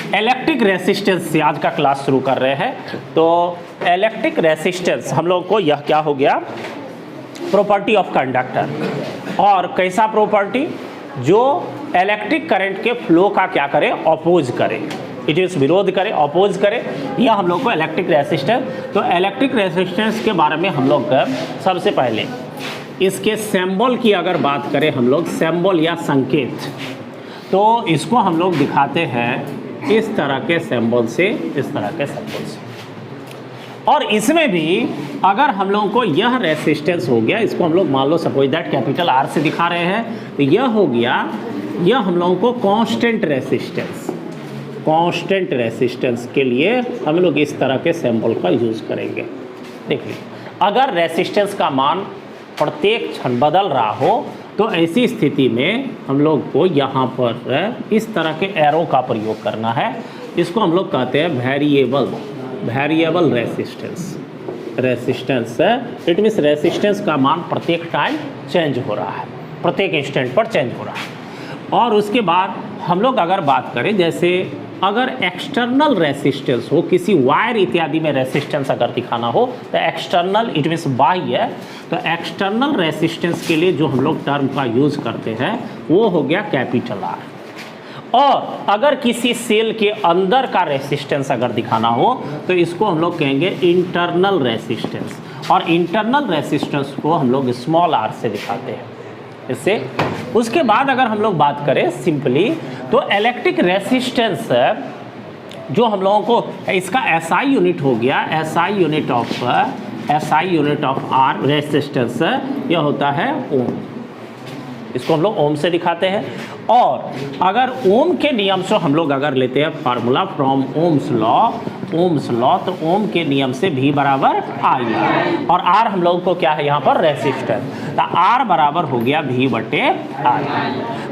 Electric resistance से आज का क्लास शुरू कर रहे हैं। तो इलेक्ट्रिक रेसिस्टेंस हम लोग को यह क्या हो गया, प्रॉपर्टी ऑफ कंडक्टर। और कैसा प्रॉपर्टी, जो इलेक्ट्रिक करंट के फ्लो का क्या करे, अपोज करे, इट इज विरोध करे, अपोज करे, यह हम लोग को इलेक्ट्रिक रेसिस्टेंस। तो इलेक्ट्रिक रेसिस्टेंस के बारे में हम लोग सबसे पहले इसके सिंबल की अगर बात करें हम लोग, सिंबल या संकेत, तो इसको हम लोग दिखाते हैं इस तरह के सिंबल से, इस तरह के सिंबल से। और इसमें भी अगर हम लोगों को यह रेसिस्टेंस हो गया, इसको हम लोग मान लो सपोज दैट कैपिटल आर से दिखा रहे हैं, तो यह हो गया, यह हम लोगों को कांस्टेंट रेसिस्टेंस। कांस्टेंट रेसिस्टेंस के लिए हम लोग इस तरह के सिंबल का यूज़ करेंगे। देखिए, अगर रेसिस्टेंस का मान प्रत्येक क्षण बदल रहा हो तो ऐसी स्थिति में हम लोग को यहाँ पर इस तरह के एरो का प्रयोग करना है। इसको हम लोग कहते हैं variable resistance. Resistance it means resistance का मान प्रत्येक टाइम चेंज हो रहा है, प्रत्येक इंस्टेंट पर चेंज हो रहा है। और उसके बाद हम लोग अगर बात करें, जैसे अगर एक्सटर्नल रेसिस्टेंस हो, किसी वायर इत्यादि में रेसिस्टेंस अगर दिखाना हो तो एक्सटर्नल इट मीन्स बाह्य, तो एक्सटर्नल रेसिस्टेंस के लिए जो हम लोग टर्म का यूज़ करते हैं वो हो गया कैपिटल आर। और अगर किसी सेल के अंदर का रेसिस्टेंस अगर दिखाना हो तो इसको हम लोग कहेंगे इंटरनल रेसिस्टेंस। और इंटरनल रेसिस्टेंस को हम लोग स्मॉल आर से दिखाते हैं इससे। उसके बाद अगर हम लोग बात करें सिंपली, तो इलेक्ट्रिक रेसिस्टेंस जो हम लोगों को, इसका SI यूनिट हो गया, SI unit of R resistance, यह होता है ओम। इसको हम लोग ओम से दिखाते हैं। और अगर ओम के नियम से हम लोग अगर लेते हैं फार्मूला फ्रॉम ओम्स लॉ, तो ओम के नियम से V बराबर I, और R हम लोगों को क्या है यहाँ पर, रेसिस्टेंस, तो R बराबर हो गया V बटे I।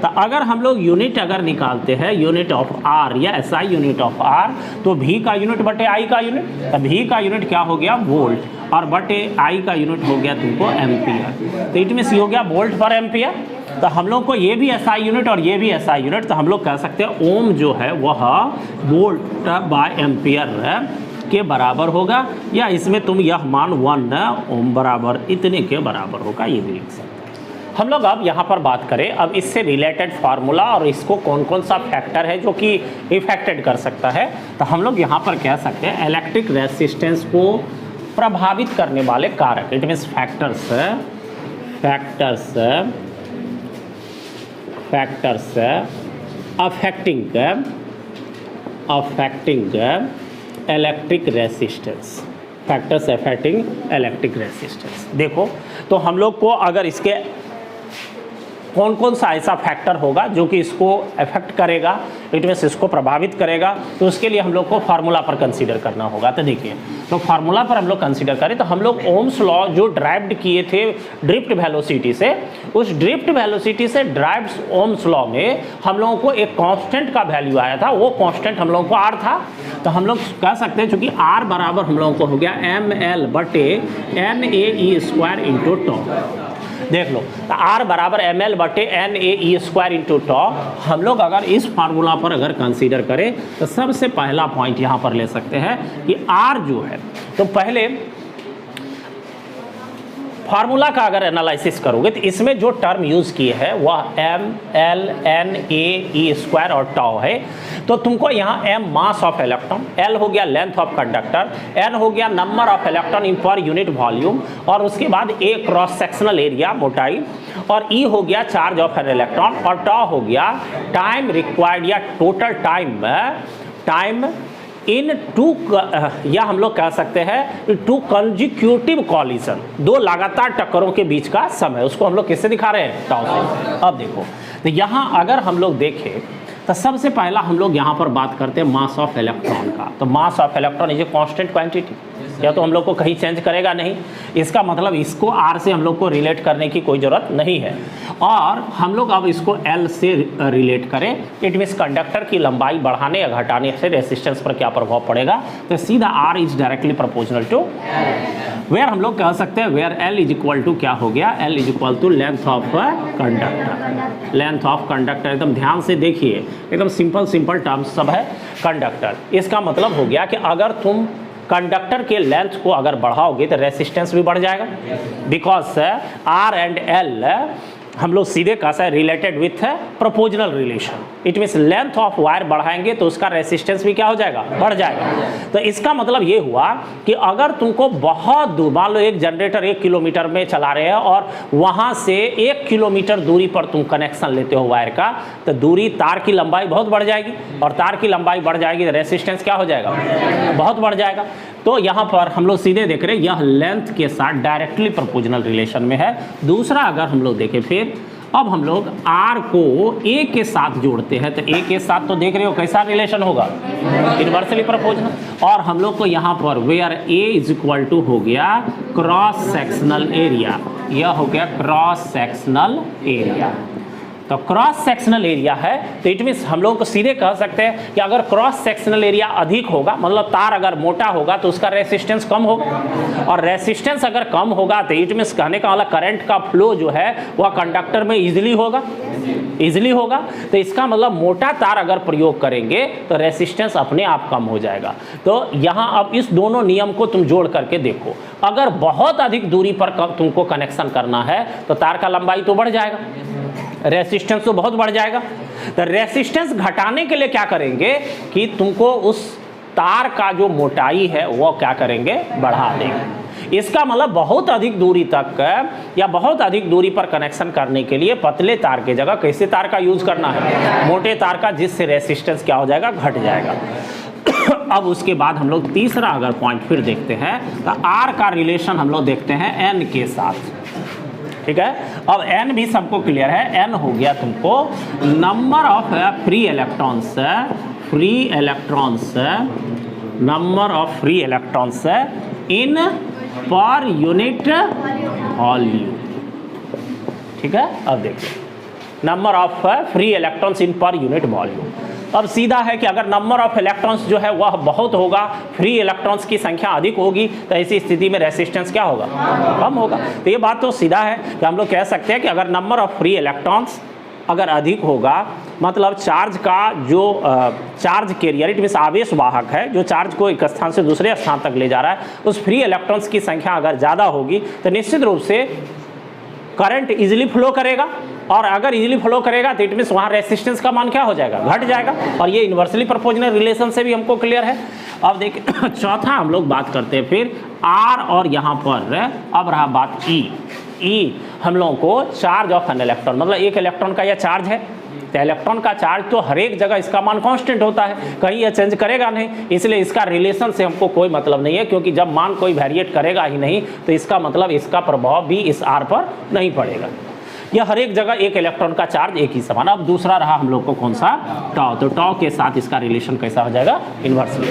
तो अगर हम लोग यूनिट अगर निकालते हैं, यूनिट ऑफ R या SI यूनिट ऑफ R, तो V का यूनिट बटे I का यूनिट, तो V का यूनिट क्या हो गया, वोल्ट, और बटे I का यूनिट हो गया तुमको एम्पियर। तो इट मीन्स ये हो गया वोल्ट पर एम्पियर। तो हम लोग को ये भी SI यूनिट और ये भी SI यूनिट, तो हम लोग कह सकते हैं ओम जो है वह वोल्ट बाय एम्पियर के बराबर होगा, या इसमें तुम यह मान 1 ओम बराबर इतने के बराबर होगा, ये भी लिख सकते हैं हम लोग। अब यहाँ पर बात करें, अब इससे रिलेटेड फार्मूला और इसको कौन कौन सा फैक्टर है जो कि इफेक्टेड कर सकता है, तो हम लोग यहाँ पर कह सकते हैं इलेक्ट्रिक रेसिस्टेंस को प्रभावित करने वाले कारक, it means factors affecting electric resistance, factors affecting electric resistance. देखो, तो हम लोग को अगर इसके कौन कौन सा ऐसा फैक्टर होगा जो कि इसको अफेक्ट करेगा, इट मीन्स इसको प्रभावित करेगा, तो उसके लिए हम लोग को फार्मूला पर कंसीडर करना होगा। तो देखिए, तो फार्मूला पर हम लोग कंसीडर करें तो हम लोग ओम्स लॉ जो ड्राइव्ड किए थे ड्रिफ्ट वेलोसिटी से, उस ड्रिफ्ट वेलोसिटी से ड्राइव्ड ओम्स लॉ में हम लोगों को एक कांस्टेंट का वैल्यू आया था, वो कांस्टेंट हम लोगों को R था। तो हम लोग कह सकते हैं चूँकि R बराबर हम लोगों को हो गया ml बटे NAE स्क्वायर इंटू टॉ। देख लो, तो R बराबर ml बटे NAE स्क्वायर इंटू टॉ। हम लोग अगर इस फार्मूला पर अगर कंसीडर करें तो सबसे पहला पॉइंट यहाँ पर ले सकते हैं कि R जो है, तो पहले फार्मूला का अगर एनालिसिस करोगे तो इसमें जो टर्म यूज़ किए हैं वह ml NAE स्क्वायर और टॉ है। तो तुमको यहाँ m mass of electron, l हो गया लेंथ ऑफ कंडक्टर, n हो गया number of electron in per unit volume, और उसके बाद a क्रॉस सेक्शनल एरिया मोटाई, और e हो गया चार्ज ऑफ एन इलेक्ट्रॉन, और टॉ हो गया टाइम रिक्वायर्ड या टोटल टाइम इन टू, या हम लोग कह सकते हैं टू कंजिक्यूटिव कॉलिजन, दो लगातार टक्करों के बीच का समय, उसको हम लोग किससे दिखा रहे हैं, टॉ से। अब देखो, तो यहाँ अगर हम लोग देखें तो सबसे पहला हम लोग यहाँ पर बात करते हैं मास ऑफ इलेक्ट्रॉन का। तो mass of electron is a constant quantity, या तो हम लोग को कहीं चेंज करेगा नहीं, इसका मतलब इसको R से हम लोग को रिलेट करने की कोई ज़रूरत नहीं है। और हम लोग अब इसको L से रिलेट करें, इट मीन्स कंडक्टर की लंबाई बढ़ाने या घटाने से रेसिस्टेंस पर क्या प्रभाव पड़ेगा, तो सीधा R is directly proportional to where हम लोग कह सकते हैं where L is equal to क्या हो गया, L is equal to length of conductor. Length of conductor एकदम ध्यान से देखिए, एकदम सिंपल टर्म्स सब है कंडक्टर। इसका मतलब हो गया कि अगर तुम कंडक्टर के लेंथ को अगर बढ़ाओगे तो रेसिस्टेंस भी बढ़ जाएगा, बिकॉज आर एंड एल हम लोग सीधे कहा है related with proportional relation. It means length of wire बढ़ाएंगे तो उसका रेसिस्टेंस भी क्या हो जाएगा, बढ़ जाएगा। तो इसका मतलब ये हुआ कि अगर तुमको बहुत दूर, मान लो एक जनरेटर 1 किलोमीटर में चला रहे हैं और वहाँ से 1 किलोमीटर दूरी पर तुम कनेक्शन लेते हो वायर का, तो दूरी तार की लंबाई बहुत बढ़ जाएगी, और तार की लंबाई बढ़ जाएगी तो रेसिस्टेंस क्या हो जाएगा, बहुत बढ़ जाएगा। तो यहाँ पर हम लोग सीधे देख रहे हैं यह लेंथ के साथ डायरेक्टली प्रोपोर्शनल रिलेशन में है। दूसरा अगर हम लोग देखें फिर अब हम लोग R को A के साथ जोड़ते हैं, तो A के साथ तो देख रहे हो कैसा रिलेशन होगा, इनवर्सली प्रोपोर्शनल। और हम लोग को यहाँ पर where A is equal to हो गया क्रॉस सेक्शनल एरिया, यह हो गया क्रॉस सेक्शनल एरिया। तो क्रॉस सेक्शनल एरिया है तो इट मीन्स हम लोग को सीधे कह सकते हैं कि अगर क्रॉस सेक्शनल एरिया अधिक होगा, मतलब तार अगर मोटा होगा तो उसका रेसिस्टेंस कम होगा, और रेसिस्टेंस अगर कम होगा तो इट मीन्स कहने का मतलब करंट का फ्लो जो है वह कंडक्टर में इजीली होगा। तो इसका मतलब मोटा तार अगर प्रयोग करेंगे तो रेसिस्टेंस अपने आप कम हो जाएगा। तो यहाँ अब इस दोनों नियम को तुम जोड़ करके देखो, अगर बहुत अधिक दूरी पर तुमको कनेक्शन करना है तो तार का लंबाई तो बढ़ जाएगा, रेसिस्टेंस तो बहुत बढ़ जाएगा। तो रेसिस्टेंस घटाने के लिए क्या करेंगे कि तुमको उस तार का जो मोटाई है वो क्या करेंगे, बढ़ा देंगे। इसका मतलब बहुत अधिक दूरी तक या बहुत अधिक दूरी पर कनेक्शन करने के लिए पतले तार के जगह कैसे तार का यूज करना है, मोटे तार का, जिससे रेसिस्टेंस क्या हो जाएगा, घट जाएगा। अब उसके बाद हम लोग तीसरा अगर पॉइंट फिर देखते हैं तो आर का रिलेशन हम लोग देखते हैं एन के साथ, ठीक है। अब n भी सबको क्लियर है, n हो गया तुमको number of free electrons in per unit volume, ठीक है। अब देखिए number of free electrons in per unit volume. अब सीधा है कि अगर नंबर ऑफ इलेक्ट्रॉन्स जो है वह बहुत होगा, फ्री इलेक्ट्रॉन्स की संख्या अधिक होगी, तो ऐसी स्थिति में रेसिस्टेंस क्या होगा, कम होगा। तो ये बात तो सीधा है कि हम लोग कह सकते हैं कि अगर नंबर ऑफ फ्री इलेक्ट्रॉन्स अगर अधिक होगा, मतलब चार्ज का जो चार्ज कैरियर, इट मीन्स आवेश वाहक है जो चार्ज को एक स्थान से दूसरे स्थान तक ले जा रहा है, उस फ्री इलेक्ट्रॉन्स की संख्या अगर ज़्यादा होगी तो निश्चित रूप से करंट इजीली फ्लो करेगा, और अगर इजीली फ्लो करेगा तो इट मीन्स वहाँ रेसिस्टेंस का मान क्या हो जाएगा, घट जाएगा। और ये इन्वर्सली प्रोपोर्शनल रिलेशन से भी हमको क्लियर है। अब देखिए चौथा हम लोग बात करते हैं फिर आर, और यहाँ पर अब रहा बात ई हम लोगों को चार्ज ऑफ एन इलेक्ट्रॉन, मतलब एक इलेक्ट्रॉन का यह चार्ज है, तो इलेक्ट्रॉन का चार्ज तो हर एक जगह इसका मान कांस्टेंट होता है, कहीं यह चेंज करेगा नहीं, इसलिए इसका रिलेशन से हमको कोई मतलब नहीं है, क्योंकि जब मान कोई वेरिएट करेगा ही नहीं तो इसका मतलब इसका प्रभाव भी इस आर पर नहीं पड़ेगा। यह हर एक जगह एक इलेक्ट्रॉन का चार्ज एक ही समान। अब दूसरा रहा हम लोग को कौन सा, टाउ, तो टाउ के साथ इसका रिलेशन कैसा हो जाएगा, इन्वर्सली।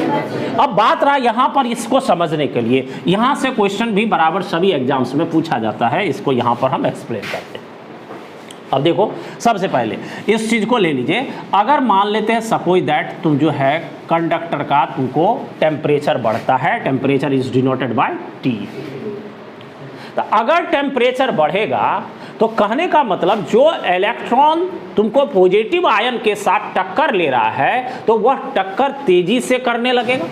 अब बात रहा यहाँ पर इसको समझने के लिए, यहाँ से क्वेश्चन भी बराबर सभी एग्जाम्स में पूछा जाता है, इसको यहाँ पर हम एक्सप्लेन करते हैं। अब देखो सबसे पहले इस चीज को ले लीजिए, अगर मान लेते हैं सपोज दैट तुम जो है कंडक्टर का तुमको टेम्परेचर बढ़ता है, temperature is denoted by T। तो अगर टेम्परेचर बढ़ेगा तो कहने का मतलब जो इलेक्ट्रॉन तुमको पॉजिटिव आयन के साथ टक्कर ले रहा है तो वह टक्कर तेजी से करने लगेगा।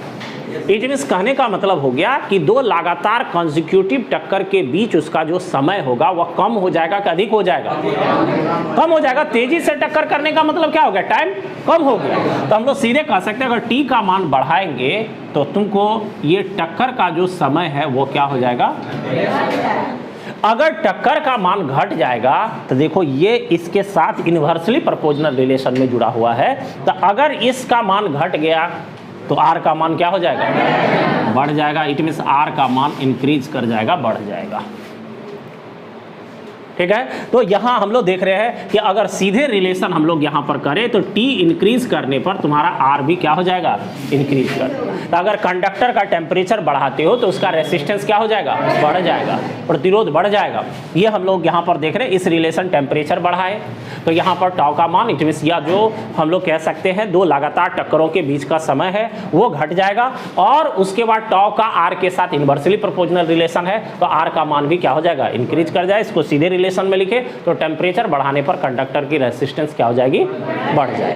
इट मीन्स कहने का मतलब हो गया कि दो लगातार कंसेक्यूटिव टक्कर के बीच उसका जो समय होगा वह कम हो जाएगा कि अधिक हो जाएगा, कम हो जाएगा। तेजी से टक्कर करने का मतलब क्या हो गया, टाइम कम हो गया। तो हम लोग सीधे कह सकते हैं अगर T का मान बढ़ाएंगे तो तुमको ये टक्कर का जो समय है वो क्या हो जाएगा, अगर टक्कर का मान घट जाएगा तो देखो ये इसके साथ इन्वर्सली प्रोपोर्शनल रिलेशन में जुड़ा हुआ है। तो अगर इसका मान घट गया तो R का मान क्या हो जाएगा, बढ़ जाएगा। इट मीन्स R का मान इंक्रीज कर जाएगा, बढ़ जाएगा, ठीक है। तो यहाँ हम लोग देख रहे हैं कि अगर सीधे रिलेशन हम लोग यहाँ पर करें तो T इंक्रीज करने पर तुम्हारा R भी क्या हो जाएगा, इंक्रीज कर। तो अगर कंडक्टर का टेम्परेचर बढ़ाते हो तो उसका रेसिस्टेंस क्या हो जाएगा, बढ़ जाएगा, प्रतिरोध बढ़ जाएगा। ये हम लोग यहाँ पर देख रहे हैं, इस रिलेशन टेम्परेचर बढ़ाए तो यहाँ पर टाउ का मान, इट मीन्स या जो हम लोग कह सकते हैं दो लगातार टक्करों के बीच का समय है वो घट जाएगा। और उसके बाद टाउ का R के साथ इन्वर्सली प्रोपोर्शनल रिलेशन है तो R का मान भी क्या हो जाएगा, इंक्रीज कर जाए। इसको सीधे रिलेशन में लिखे तो टेम्परेचर बढ़ाने पर कंडक्टर की रेसिस्टेंस क्या हो जाएगी, बढ़ जाएगी।